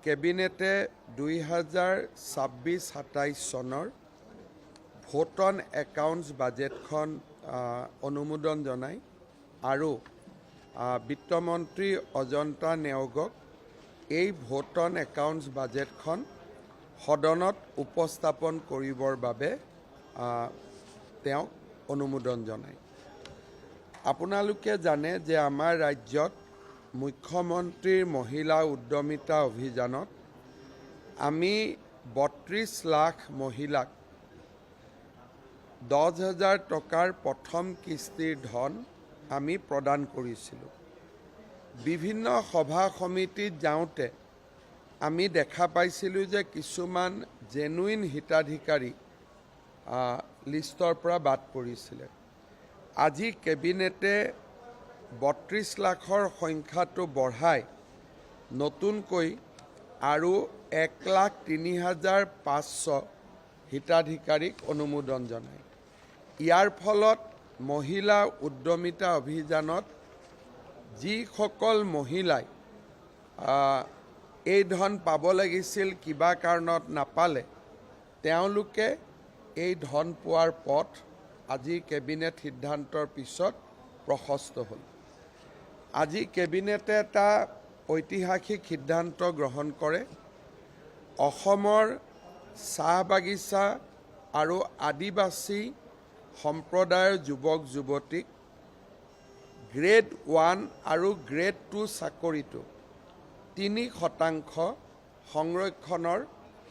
কেবিনেটে 2026-27 চনৰ vote on accounts বাজেটখন অনুমোদন জনায় আৰু বিত্তমন্ত্ৰী অজন্তা নেওগক এই ভোট অন একাউণ্টছ বাজেটখন সদনত উপস্থাপন কৰিবৰ বাবে তেওঁক অনুমোদন জনায়। আপোনালোকে জানে যে আমাৰ ৰাজ্যত মুখ্যমন্ত্ৰীৰ মহিলা উদ্যমিতা অভিযানত আমি 32 লাখ মহিলাক 10,000 টকাৰ প্ৰথম কিস্তিৰ ধন আমি প্ৰদান কৰিছিলোঁ। বিভিন্ন সভা সমিতিত যাওঁতে আমি দেখা পাইছিলোঁ যে কিছুমান জেনুইন হিতাধিকাৰী লিষ্টৰ পৰা বাদ পৰিছিলে। আজি কেবিনেটে 32 লাখৰ সংখ্যাটো বঢ়াই নতুনকৈ আৰু 1,03,500 হিতাধিকাৰীক অনুমোদন জনায়। ইয়াৰ ফলত মহিলা উদ্যমিতা অভিযানত যিসকল মহিলাই এই ধন পাব লাগিছিল কিবা কাৰণত নাপালে তেওঁলোকে এই ধন পোৱাৰ পথ আজি কেবিনেট সিদ্ধান্তৰ পিছত প্ৰশস্ত হ'ল। আজি কেবিনেটে এটা ঐতিহাসিক সিদ্ধান্ত গ্ৰহণ কৰে। অসমৰ চাহ বাগিচা আৰু আদিবাসী সম্প্ৰদায়ৰ যুৱক যুৱতীক গ্ৰেড 1 আৰু গ্ৰেড 2 চাকৰিটো 3% সংৰক্ষণৰ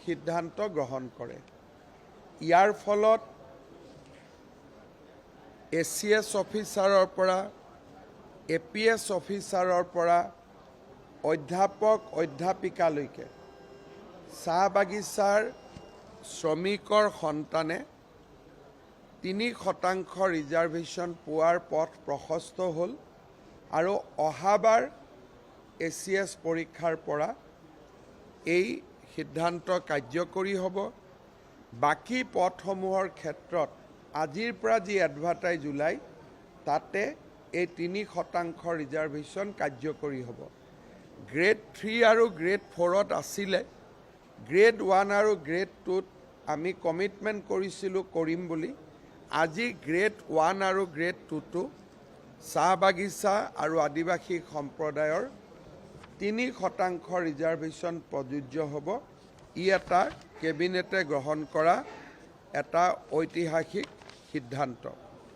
সিদ্ধান্ত গ্ৰহণ কৰে। ইয়াৰ ফলত ACS অফিচাৰৰ পৰা APS অফিচাৰৰ পৰা অধ্যাপক অধ্যাপিকালৈকে চাহ বাগিচাৰ শ্ৰমিকৰ সন্তানে 3% ৰিজাৰ্ভেশ্যন পোৱাৰ পথ প্ৰশস্ত হ'ল আৰু অহাবাৰ ACS পৰীক্ষাৰ পৰা এই সিদ্ধান্ত কাৰ্যকৰী হ'ব। বাকী পথসমূহৰ ক্ষেত্ৰত আজিৰ পৰা যি এডভাৰটাইজ ওলাই তাতে এই 3% ৰিজাৰ্ভেশ্যন কাৰ্যকৰী হ'ব। গ্ৰেড 3 আৰু গ্ৰেড 4ত আছিলে, গ্ৰেড 1 আৰু গ্ৰেড 2ত আমি কমিটমেণ্ট কৰিছিলোঁ কৰিম বুলি। আজি গ্ৰেড 1 আৰু গ্ৰেড 2টো চাহ বাগিচা আৰু আদিবাসী সম্প্ৰদায়ৰ 3% ৰিজাৰ্ভেশ্যন প্ৰযোজ্য হ'ব। ই এটা কেবিনেটে গ্ৰহণ কৰা এটা ঐতিহাসিক সিদ্ধান্ত।